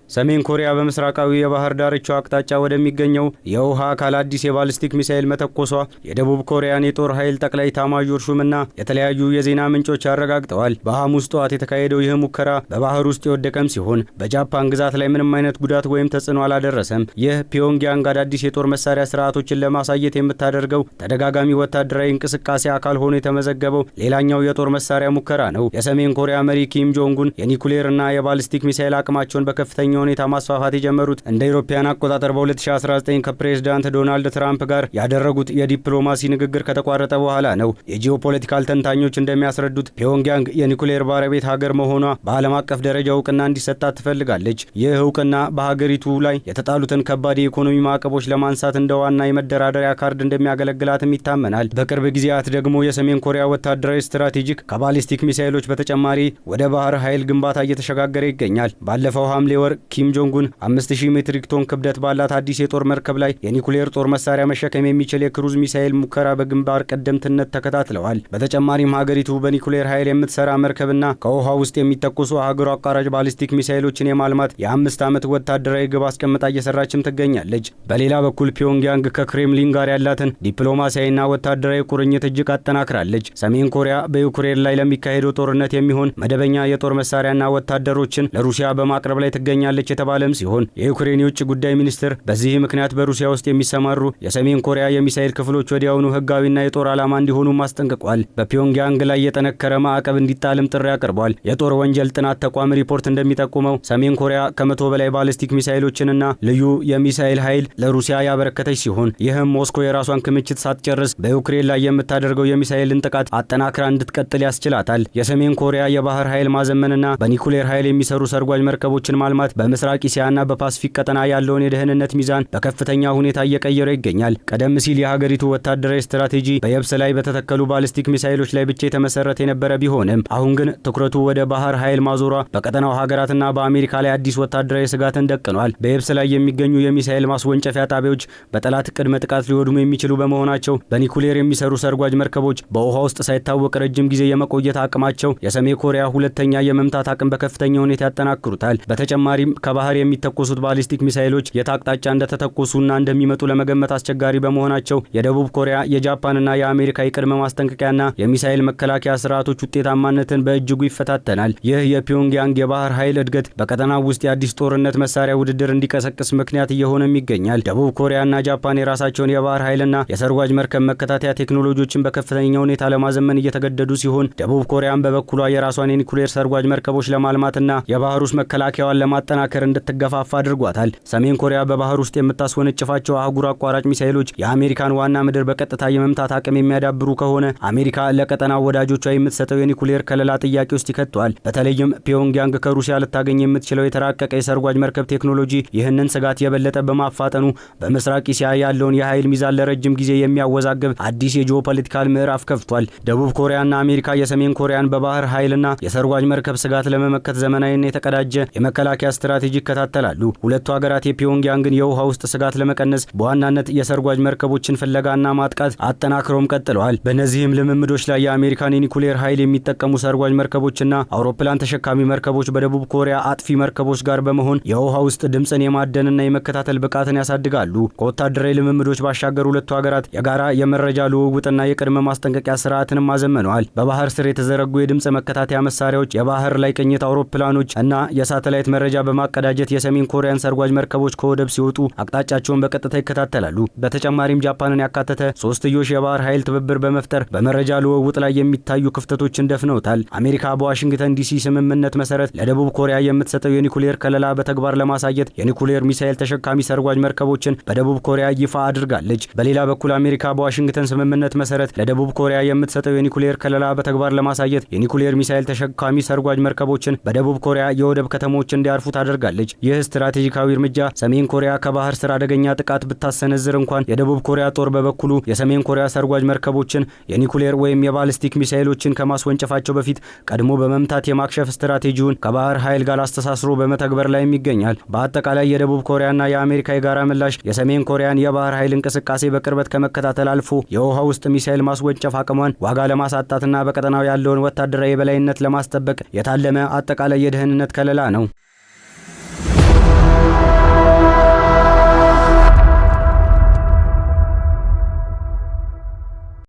ሰሜን ኮሪያ በምስራቃዊ የባህር ዳርቻው አቅጣጫ ወደሚገኘው የውሃ አካል አዲስ የባሊስቲክ ሚሳኤል መተኮሷ የደቡብ ኮሪያን የጦር ኃይል ጠቅላይ ኤታማዦር ሹምና የተለያዩ የዜና ምንጮች አረጋግጠዋል። በሐሙስ ጠዋት የተካሄደው ይህ ሙከራ በባህር ውስጥ የወደቀም ሲሆን በጃፓን ግዛት ላይ ምንም አይነት ጉዳት ወይም ተጽዕኖ አላደረሰም። ይህ ፒዮንግያንግ አዳዲስ የጦር መሳሪያ ስርዓቶችን ለማሳየት የምታደርገው ተደጋጋሚ ወታደራዊ እንቅስቃሴ አካል ሆኖ የተመዘገበው ሌላኛው የጦር መሳሪያ ሙከራ ነው። የሰሜን ኮሪያ መሪ ኪም ጆንጉን የኒኩሌርና የባሊስቲክ ሚሳኤል አቅማቸውን በከፍተኛ ሁኔታ ማስፋፋት የጀመሩት እንደ አውሮፓውያን አቆጣጠር በ2019 ከፕሬዝዳንት ዶናልድ ትራምፕ ጋር ያደረጉት የዲፕሎማሲ ንግግር ከተቋረጠ በኋላ ነው። የጂኦፖለቲካል ተንታኞች እንደሚያስረዱት ፒዮንግያንግ የኒኩሌር ባለቤት ሀገር መሆኗ በዓለም አቀፍ ደረጃ እውቅና እንዲሰጣት ትፈልጋለች። ይህ እውቅና በሀገሪቱ ላይ የተጣሉትን ከባድ የኢኮኖሚ ማዕቀቦች ለማንሳት እንደ ዋና የመደራደሪያ ካርድ እንደሚያገለግላትም ይታመናል። በቅርብ ጊዜያት ደግሞ የሰሜን ኮሪያ ወታደራዊ ስትራቴጂክ ከባሊስቲክ ሚሳኤሎች በተጨማሪ ወደ ባህር ኃይል ግንባታ እየተሸጋገረ ይገኛል። ባለፈው ሐምሌ ወር ኪም ጆንጉን 5000 ሜትሪክ ቶን ክብደት ባላት አዲስ የጦር መርከብ ላይ የኒኩሌር ጦር መሳሪያ መሸከም የሚችል የክሩዝ ሚሳኤል ሙከራ በግንባር ቀደምትነት ተከታትለዋል። በተጨማሪም ሀገሪቱ በኒኩሌር ኃይል የምትሰራ መርከብና ከውሃ ውስጥ የሚተኮሱ ሀገር አቋራጭ ባሊስቲክ ሚሳኤሎችን የማልማት የ5 ዓመት ወታደራዊ ግብ አስቀምጣ እየሰራችም ትገኛለች። በሌላ በኩል ፒዮንግያንግ ከክሬምሊን ጋር ያላትን ዲፕሎማሲያዊና ወታደራዊ ቁርኝት እጅግ አጠናክራለች። ሰሜን ኮሪያ በዩክሬን ላይ ለሚካሄደው ጦርነት የሚሆን መደበኛ የጦር መሳሪያና ወታደሮችን ለሩሲያ በማቅረብ ላይ ትገኛለች የተባለም ሲሆን የዩክሬን የውጭ ጉዳይ ሚኒስትር በዚህ ምክንያት በሩሲያ ውስጥ የሚሰማሩ የሰሜን ኮሪያ የሚሳኤል ክፍሎች ወዲያውኑ ህጋዊና የጦር ዓላማ እንዲሆኑ ማስጠንቅቋል። በፒዮንግያንግ ላይ የጠነከረ ማዕቀብ እንዲጣልም ጥሪ አቅርቧል። የጦር ወንጀል ጥናት ተቋም ሪፖርት እንደሚጠቁመው ሰሜን ኮሪያ ከ100 በላይ ባሊስቲክ ሚሳኤሎችንና ልዩ የሚሳኤል ኃይል ለሩሲያ ያበረከተች ሲሆን ይህም ሞስኮ የራሷን ክምችት ሳትጨርስ በዩክሬን ላይ የምታደርገው የሚሳኤልን ጥቃት አጠናክራ እንድትቀጥል ያስችላታል። የሰሜን ኮሪያ የባህር ኃይል ማዘመንና በኒኩሌር ኃይል የሚሰሩ ሰርጓጅ መርከቦችን ማልማት በምስራቅ እስያና በፓሲፊክ ቀጠና ያለውን የደህንነት ሚዛን በከፍተኛ ሁኔታ እየቀየረ ይገኛል። ቀደም ሲል የሀገሪቱ ወታደራዊ ስትራቴጂ በየብስ ላይ በተተከሉ ባሊስቲክ ሚሳኤሎች ላይ ብቻ የተመሰረተ የነበረ ቢሆንም አሁን ግን ትኩረቱ ወደ ባህር ኃይል ማዞሯ በቀጠናው ሀገራትና በአሜሪካ ላይ አዲስ ወታደራዊ ስጋትን ደቅኗል። በየብስ ላይ የሚገኙ የሚሳኤል ማስወንጨፊያ ጣቢያዎች በጠላት ቅድመ ጥቃት ሊወድሙ የሚችሉ በመሆናቸው በኒኩሌር የሚሰሩ ሰርጓጅ መርከቦች በውሃ ውስጥ ሳይታወቅ ረጅም ጊዜ የመቆየት አቅማቸው የሰሜን ኮሪያ ሁለተኛ የመምታት አቅም በከፍተኛ ሁኔታ ያጠናክሩታል። በተጨማሪም ከባህር የሚተኮሱት ባሊስቲክ ሚሳኤሎች የት አቅጣጫ እንደተተኮሱና እንደሚመጡ ለመገመት አስቸጋሪ በመሆናቸው የደቡብ ኮሪያ የጃፓንና የአሜሪካ የቅድመ ማስጠንቀቂያና የሚሳኤል መከላከያ ስርዓቶች ውጤታማነትን በእጅጉ ይፈታተናል። ይህ የፒዮንግያንግ የባህር ኃይል እድገት በቀጠናው ውስጥ የአዲስ ጦርነት መሳሪያ ውድድር እንዲቀሰቅስ ምክንያት እየሆነም ይገኛል። ደቡብ ኮሪያና ጃፓን የራሳቸውን የባህር ኃይልና የሰርጓጅ መርከብ መከታተያ ቴክኖሎጂዎችን በከፍተኛ ሁኔታ ለማዘመን እየተገደዱ ሲሆን ደቡብ ኮሪያን በበኩሏ የራሷን የኒኩሌር ሰርጓጅ መርከቦች ለማልማትና የባህር ውስጥ መከላከያዋን ለማጠናከር እንድትገፋፋ አድርጓታል። ሰሜን ኮሪያ በባህር ውስጥ የምታስወነጭፋቸው አህጉር አቋራጭ ሚሳኤሎች የአሜሪካን ዋና ምድር በቀጥታ የመምታት አቅም የሚያዳብሩ ከሆነ አሜሪካ ለቀጠናው ወዳጆቿ የምትሰጠው የኒኩሌር ከለላ ጥያቄ ውስጥ ይከቷል። በተለይም ፒዮንግያንግ ከሩሲያ ልታገኝ የምትችለው የተራቀቀ የሰርጓጅ መርከብ ቴክኖሎጂ ይህንን ስጋት የበለጠ በማፋጠኑ በምስራቅ እስያ ያለውን የኃይል ሚዛን ለረጅም ጊዜ የሚያወዛግብ አዲስ የጂኦፖለቲካል ምዕራፍ ከፍቷል። ደቡብ ኮሪያና አሜሪካ የሰሜን ኮሪያን በባህር ኃይልና የሰርጓጅ መርከብ ስጋት ለመመከት ዘመናዊና የተቀዳጀ የመከላከያ ስትራቴጂ ይከታተላሉ። ሁለቱ ሀገራት የፒዮንግያንግን የውሃ ውስጥ ስጋት ለመቀነስ በዋናነት የሰርጓጅ መርከቦችን ፍለጋና ማጥቃት አጠናክረውም ቀጥለዋል። በእነዚህም ልምምዶች ላይ የአሜሪካን የኒኩሌር ኃይል የሚጠቀሙ ሰርጓጅ መርከቦችና አውሮፕላን ተሸካሚ መርከቦች በደቡብ ኮሪያ አጥፊ መርከቦች ጋር በመሆን የውሃ ውስጥ ድምፅን የማደንና የመከታተል ብቃትን ያሳድጋሉ። ከወታደራዊ ልምምዶች ባሻገር ሁለቱ ሀገራት የጋራ የመረጃ ልውውጥና የቅድመ ማስጠንቀቂያ ስርዓትንም አዘመነዋል። በባህር ስር የተዘረጉ የድምፅ መከታተያ መሳሪያዎች፣ የባህር ላይ ቅኝት አውሮፕላኖች እና የሳተላይት መረጃ በማቀዳጀት የሰሜን ኮሪያን ሰርጓጅ መርከቦች ከወደብ ሲወጡ አቅጣጫቸውን በቀጥታ ይከታተላሉ። በተጨማሪም ጃፓንን ያካተተ ሶስትዮሽ የባህር ኃይል ትብብር በመፍጠር በመረጃ ልውውጥ ላይ የሚታዩ ክፍተቶችን ደፍነውታል። አሜሪካ በዋሽንግተን ዲሲ ስምምነት መሰረት ለደቡብ ኮሪያ የምትሰጠው የኒኩሌር ከለላ በተግባር ለማሳየት የኒኩሌር ሚሳኤል ተሸካሚ ሰርጓጅ መርከቦችን በደቡብ ኮሪያ ይፋ አድርጋለች። በሌላ በኩል አሜሪካ በዋሽንግተን ስምምነት መሰረት ለደቡብ ኮሪያ የምትሰጠው የኒኩሌር ከለላ በተግባር ለማሳየት የኒኩሌር ሚሳኤል ተሸካሚ ሰርጓጅ መርከቦችን በደቡብ ኮሪያ የወደብ ከተሞች እንዲያርፉ ታደርጋለች። ይህ ስትራቴጂካዊ እርምጃ ሰሜን ኮሪያ ከባህር ስር አደገኛ ጥቃት ብታሰነዝር እንኳን የደቡብ ኮሪያ ጦር በበኩሉ የሰሜን ኮሪያ ሰርጓጅ መርከቦችን የኒኩሌር ወይም የባሊስቲክ ሚሳኤሎችን ከማስወንጨፋቸው በፊት ቀድሞ በመምታት የማክሸፍ ስትራቴጂውን ከባህር ኃይል ጋር አስተሳስሮ በመተግበር ላይ ይገኛል። በአጠቃላይ የደቡብ ኮሪያና የአሜሪካ የጋራ ምላሽ የሰሜን ኮሪያን የባህር ኃይል እንቅስቃሴ በቅርበት ከመከታተል አልፎ የውሃ ውስጥ ሚሳኤል ማስወንጨፍ አቅሟን ዋጋ ለማሳጣትና በቀጠናው ያለውን ወታደራዊ የበላይነት ለማስጠበቅ የታለመ አጠቃላይ የደህንነት ከለላ ነው።